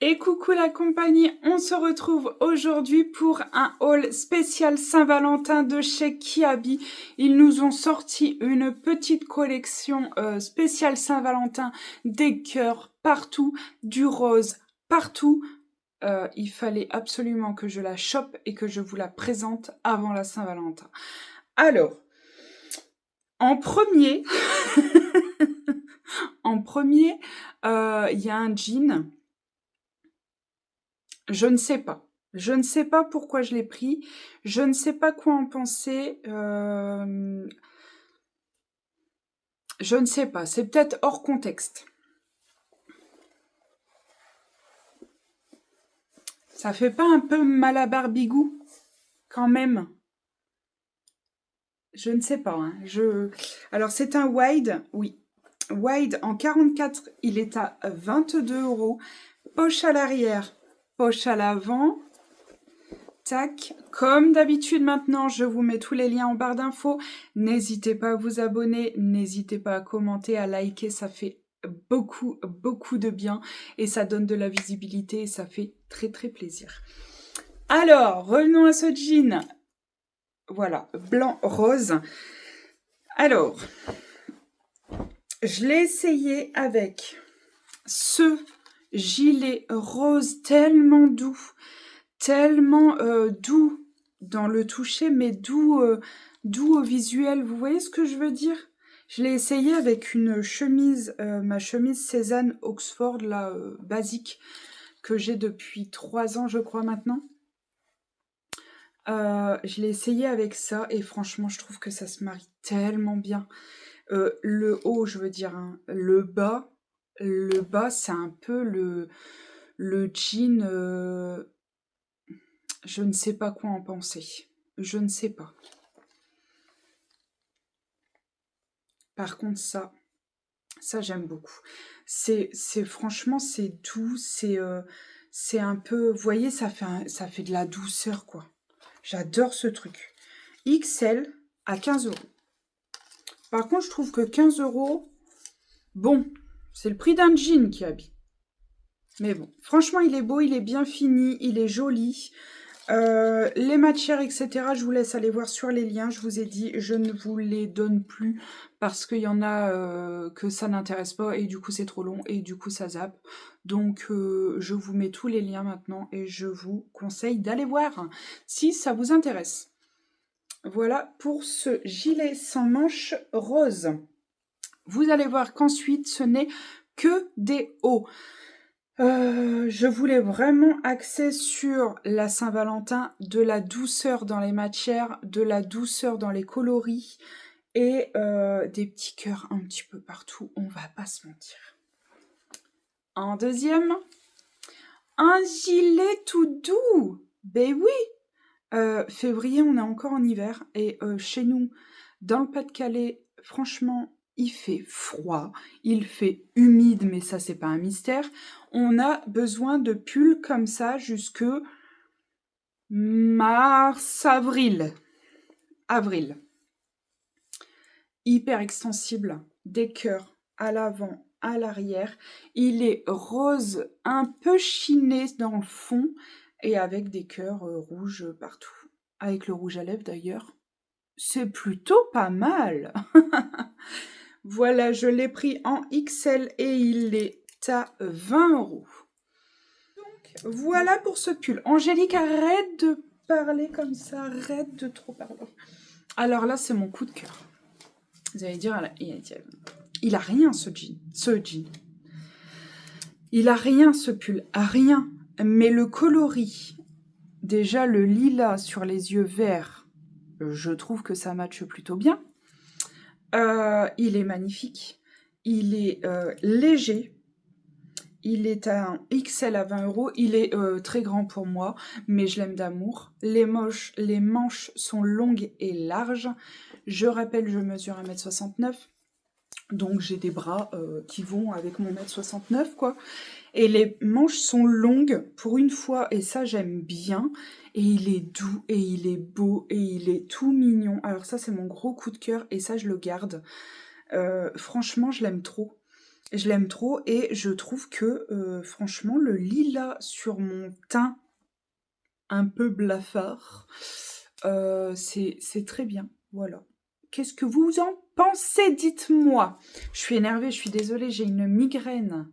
Et coucou la compagnie, on se retrouve aujourd'hui pour un haul spécial Saint-Valentin de chez Kiabi. Ils nous ont sorti une petite collection spéciale Saint-Valentin, des cœurs partout, du rose partout. Il fallait absolument que je la chope et que je vous la présente avant la Saint-Valentin. Alors, en premier, il y a un jean. Je ne sais pas. Je ne sais pas pourquoi je l'ai pris. Je ne sais pas quoi en penser. Je ne sais pas. C'est peut-être hors contexte. Ça fait pas un peu mal à Barbigou quand même? Je ne sais pas. Hein. Alors c'est un wide, oui. Wide en 44, il est à 22 €. Poche à l'arrière, poche à l'avant. Tac, comme d'habitude maintenant, je vous mets tous les liens en barre d'infos. N'hésitez pas à vous abonner, n'hésitez pas à commenter, à liker, ça fait beaucoup, beaucoup de bien et ça donne de la visibilité et ça fait très, très plaisir. Alors, revenons à ce jean. Voilà, blanc-rose. Alors, je l'ai essayé avec ce gilet rose tellement doux dans le toucher, mais doux au visuel. Vous voyez ce que je veux dire? Je l'ai essayé avec une chemise, ma chemise Cézanne Oxford, là, basique, que j'ai depuis 3 ans, je crois, maintenant. Je l'ai essayé avec ça, et franchement, je trouve que ça se marie tellement bien. Le haut, je veux dire, hein, le bas, c'est un peu le jean... je ne sais pas quoi en penser. Je ne sais pas. Par contre, ça j'aime beaucoup. Franchement, c'est doux, c'est un peu, vous voyez, ça fait de la douceur, quoi. J'adore ce truc. XL à 15 €. Par contre, je trouve que 15 €, bon, c'est le prix d'un jean qui habille. Mais bon, franchement, il est beau, il est bien fini, il est joli. Les matières, etc., je vous laisse aller voir sur les liens. Je vous ai dit, je ne vous les donne plus parce qu'il y en a que ça n'intéresse pas et du coup c'est trop long et du coup ça zappe. Donc je vous mets tous les liens maintenant et je vous conseille d'aller voir si ça vous intéresse. Voilà pour ce gilet sans manches rose. Vous allez voir qu'ensuite ce n'est que des hauts. Je voulais vraiment axer sur la Saint-Valentin, de la douceur dans les matières, de la douceur dans les coloris et des petits cœurs un petit peu partout, on va pas se mentir. En deuxième, un gilet tout doux. Ben oui, février, on est encore en hiver et chez nous, dans le Pas-de-Calais, franchement, il fait froid, il fait humide, mais ça, c'est pas un mystère. On a besoin de pulls comme ça jusque mars, avril. Avril. Hyper extensible, des cœurs à l'avant, à l'arrière. Il est rose, un peu chiné dans le fond et avec des cœurs rouges partout. Avec le rouge à lèvres d'ailleurs. C'est plutôt pas mal. Voilà, je l'ai pris en XL et il est à 20 €. Donc, voilà pour ce pull. Angélique, arrête de parler comme ça, arrête de trop parler. Alors là, c'est mon coup de cœur. Vous allez dire, il a rien ce jean. Il a rien ce pull, rien. Mais le coloris, déjà le lilas sur les yeux verts, je trouve que ça matche plutôt bien. Il est magnifique. Il est léger. Il est un XL à 20 €. Il est très grand pour moi, mais je l'aime d'amour. Les manches sont longues et larges. Je rappelle, je mesure 1,69 m. Donc j'ai des bras qui vont avec mon 1,69 m, quoi. Et les manches sont longues pour une fois, et ça j'aime bien. Et il est doux, et il est beau, et il est tout mignon. Alors ça c'est mon gros coup de cœur, et ça je le garde. Franchement je l'aime trop. Je l'aime trop et je trouve que, franchement, le lilas sur mon teint un peu blafard, c'est très bien, voilà. Qu'est-ce que vous en pensez? Dites-moi. Je suis énervée, je suis désolée, j'ai une migraine.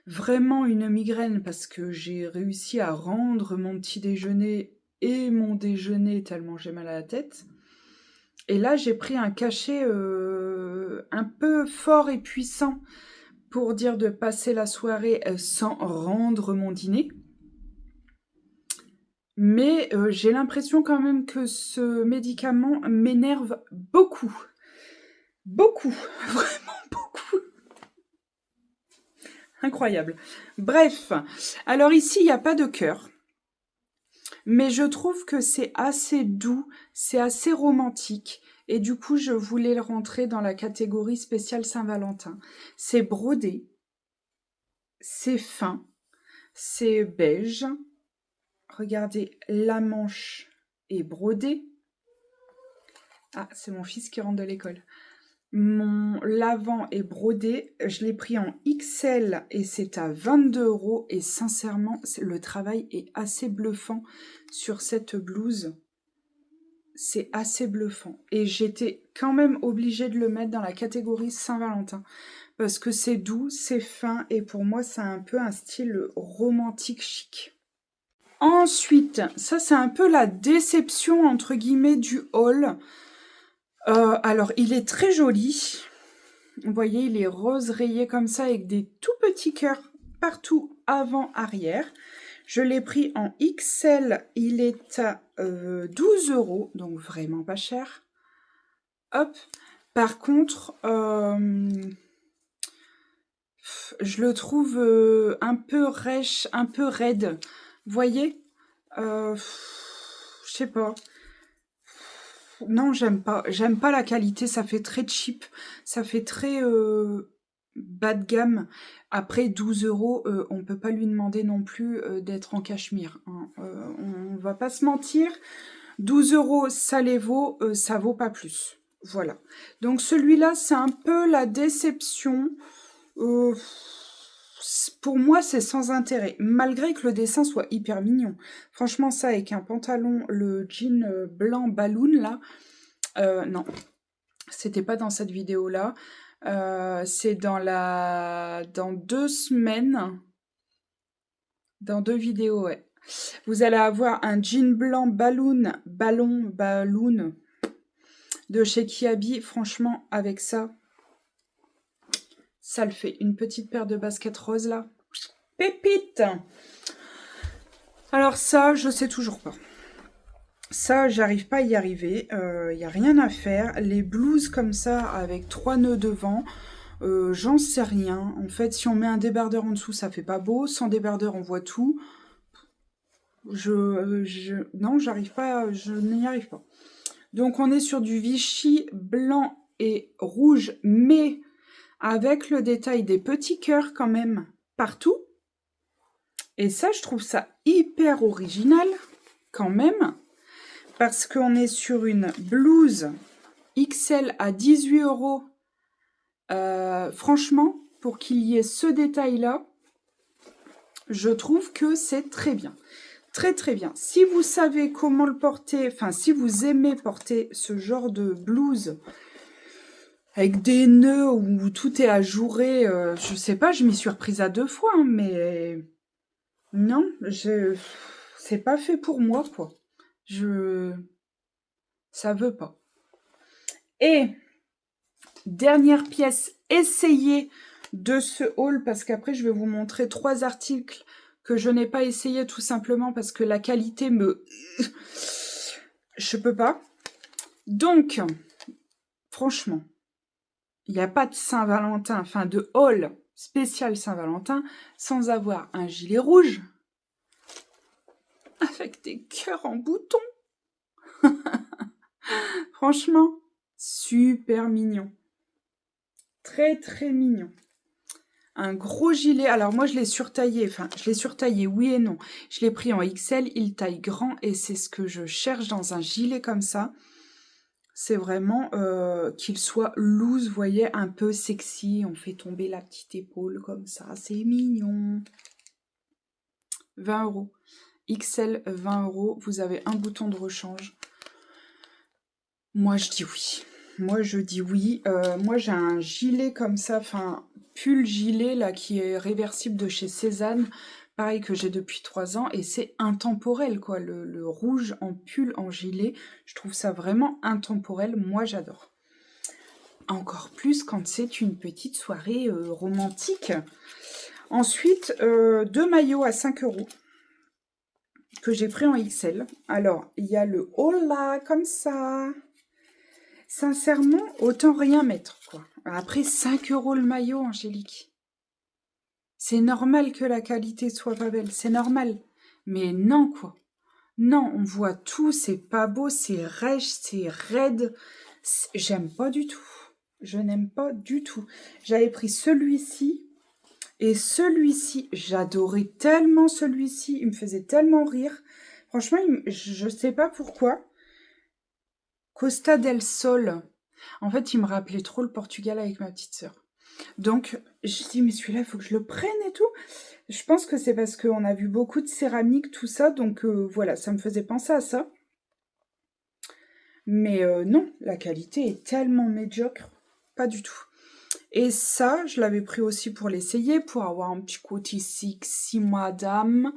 Vraiment une migraine parce que j'ai réussi à rendre mon petit déjeuner et mon déjeuner tellement j'ai mal à la tête. Et là, j'ai pris un cachet un peu fort et puissant pour dire de passer la soirée sans rendre mon dîner. Mais j'ai l'impression quand même que ce médicament m'énerve beaucoup. Beaucoup. Vraiment beaucoup. Incroyable. Bref. Alors ici, il n'y a pas de cœur. Mais je trouve que c'est assez doux, c'est assez romantique. Et du coup, je voulais le rentrer dans la catégorie spéciale Saint-Valentin. C'est brodé, c'est fin, c'est beige. Regardez, la manche est brodée. Ah, c'est mon fils qui rentre de l'école. Mon l'avant est brodé. Je l'ai pris en XL et c'est à 22 €. Et sincèrement, le travail est assez bluffant sur cette blouse. C'est assez bluffant. Et j'étais quand même obligée de le mettre dans la catégorie Saint-Valentin. Parce que c'est doux, c'est fin. Et pour moi, c'est un peu un style romantique chic. Ensuite, ça c'est un peu la déception entre guillemets du haul. Alors, il est très joli. Vous voyez, il est rose rayé comme ça avec des tout petits cœurs partout avant, arrière. Je l'ai pris en XL, il est à 12 €, donc vraiment pas cher. Hop. Par contre, je le trouve un peu rêche, un peu raide. Vous voyez, je sais pas. Non, j'aime pas. J'aime pas la qualité, ça fait très cheap. Ça fait très bas de gamme. Après, 12 €, on peut pas lui demander non plus d'être en cachemire, hein. On va pas se mentir. 12 €, ça les vaut, ça vaut pas plus. Voilà. Donc celui-là, c'est un peu la déception. Pour moi, c'est sans intérêt, malgré que le dessin soit hyper mignon. Franchement, ça avec un pantalon, le jean blanc balloon là, non, c'était pas dans cette vidéo-là. C'est dans 2 semaines, dans 2 vidéos, ouais. Vous allez avoir un jean blanc balloon de chez Kiabi. Franchement, avec ça, ça le fait. Une petite paire de baskets roses là. Pépite! Alors ça, je sais toujours pas. Ça, j'arrive pas à y arriver. Y a rien à faire. Les blouses comme ça, avec 3 nœuds devant, j'en sais rien. En fait, si on met un débardeur en dessous, ça fait pas beau. Sans débardeur, on voit tout. Non, j'arrive pas, je n'y arrive pas. Donc, on est sur du Vichy blanc et rouge, mais avec le détail des petits cœurs quand même partout. Et ça, je trouve ça hyper original quand même. Parce qu'on est sur une blouse XL à 18 €. Franchement, pour qu'il y ait ce détail-là, je trouve que c'est très bien. Très très bien. Si vous savez comment le porter, enfin si vous aimez porter ce genre de blouse avec des nœuds où tout est ajouré, je sais pas, je m'y suis reprise à 2 fois, hein, mais non, c'est pas fait pour moi, quoi. Ça veut pas. Et dernière pièce essayée de ce haul, parce qu'après je vais vous montrer 3 articles que je n'ai pas essayé tout simplement parce que la qualité me... Je peux pas. Donc, franchement, il n'y a pas de Saint-Valentin, enfin de haul spécial Saint-Valentin, sans avoir un gilet rouge avec des cœurs en bouton. Franchement, super mignon. Très très mignon. Un gros gilet, alors moi je l'ai surtaillé, oui et non. Je l'ai pris en XL, il taille grand et c'est ce que je cherche dans un gilet comme ça. C'est vraiment qu'il soit loose, vous voyez, un peu sexy. On fait tomber la petite épaule comme ça, c'est mignon. 20 €. XL, 20 €. Vous avez un bouton de rechange. Moi, je dis oui. Moi, je dis oui. Moi, j'ai un gilet comme ça, enfin, pull gilet, là, qui est réversible de chez Cézanne. Pareil que j'ai depuis 3 ans. Et c'est intemporel, quoi. Le rouge en pull, en gilet, je trouve ça vraiment intemporel. Moi, j'adore. Encore plus quand c'est une petite soirée romantique. Ensuite, 2 maillots à 5 € que j'ai pris en XL. Alors, il y a le haut là, comme ça. Sincèrement, autant rien mettre, quoi. Après, 5 € le maillot, Angélique. C'est normal que la qualité soit pas belle, c'est normal. Mais non, quoi. Non, on voit tout, c'est pas beau, c'est rêche, c'est raide. J'aime pas du tout. Je n'aime pas du tout. J'avais pris celui-ci. Et celui-ci, j'adorais tellement celui-ci. Il me faisait tellement rire. Franchement, je sais pas pourquoi. Costa del Sol. En fait, il me rappelait trop le Portugal avec ma petite sœur. Donc, je dis, mais celui-là, il faut que je le prenne et tout. Je pense que c'est parce qu'on a vu beaucoup de céramique, tout ça. Donc, voilà, ça me faisait penser à ça. Mais non, la qualité est tellement médiocre. Pas du tout. Et ça, je l'avais pris aussi pour l'essayer, pour avoir un petit côté sexy madame.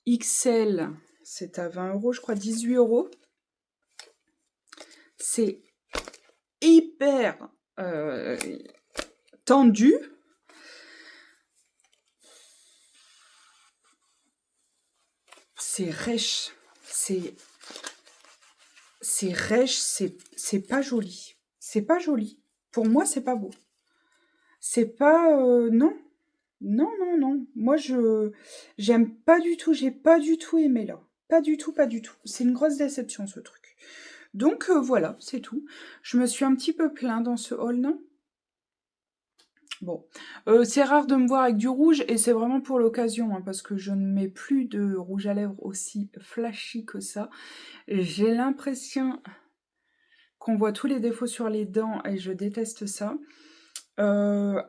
XL, c'est à 20 €, je crois, 18 €. C'est hyper tendu. C'est rêche. C'est rêche, c'est pas joli. C'est pas joli. Pour moi, c'est pas beau. C'est pas... non. Non, non, non. Moi, j'aime pas du tout. J'ai pas du tout aimé, là. Pas du tout, pas du tout. C'est une grosse déception, ce truc. Donc, voilà, c'est tout. Je me suis un petit peu plaint dans ce haul, non? Bon. C'est rare de me voir avec du rouge, et c'est vraiment pour l'occasion, hein, parce que je ne mets plus de rouge à lèvres aussi flashy que ça. J'ai l'impression qu'on voit tous les défauts sur les dents, et je déteste ça. Ouais,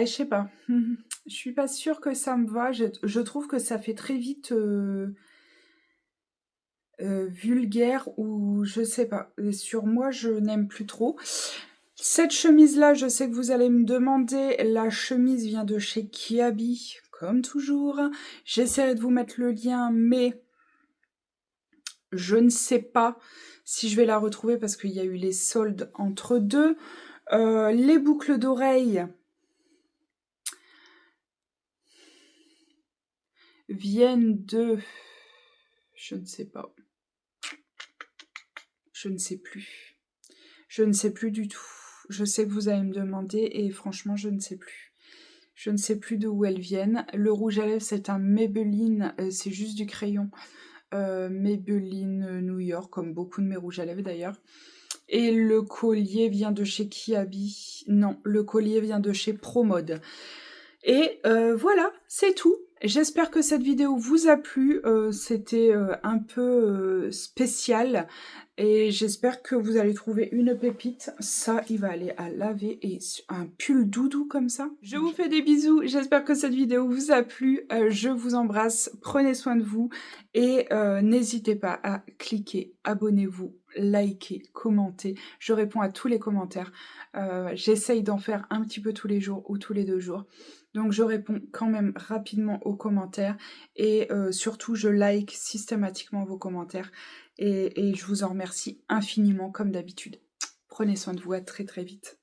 je sais pas. Je suis pas sûre que ça me va. Je trouve que ça fait très vite vulgaire, ou je sais pas. Et sur moi, je n'aime plus trop. Cette chemise-là, je sais que vous allez me demander, la chemise vient de chez Kiabi, comme toujours. J'essaierai de vous mettre le lien, mais je ne sais pas si je vais la retrouver parce qu'il y a eu les soldes entre deux. Les boucles d'oreilles viennent de... Je ne sais pas. Je ne sais plus. Je ne sais plus du tout. Je sais que vous allez me demander et franchement, je ne sais plus. Je ne sais plus d'où elles viennent. Le rouge à lèvres, c'est un Maybelline, c'est juste du crayon. Maybelline New York, comme beaucoup de mes rouges à lèvres d'ailleurs. Et le collier vient de chez Kiabi. Non, le collier vient de chez Promode. Et voilà, c'est tout. J'espère que cette vidéo vous a plu. C'était un peu spécial. Et j'espère que vous allez trouver une pépite. Ça, il va aller à laver. Et un pull doudou comme ça. Je vous fais des bisous. J'espère que cette vidéo vous a plu. Je vous embrasse. Prenez soin de vous. Et n'hésitez pas à cliquer, abonnez-vous, likez, commentez. Je réponds à tous les commentaires. J'essaye d'en faire un petit peu tous les jours ou tous les 2 jours. Donc je réponds quand même rapidement aux commentaires. Et surtout, je like systématiquement vos commentaires. Et je vous en remercie infiniment comme d'habitude. Prenez soin de vous, à très très vite.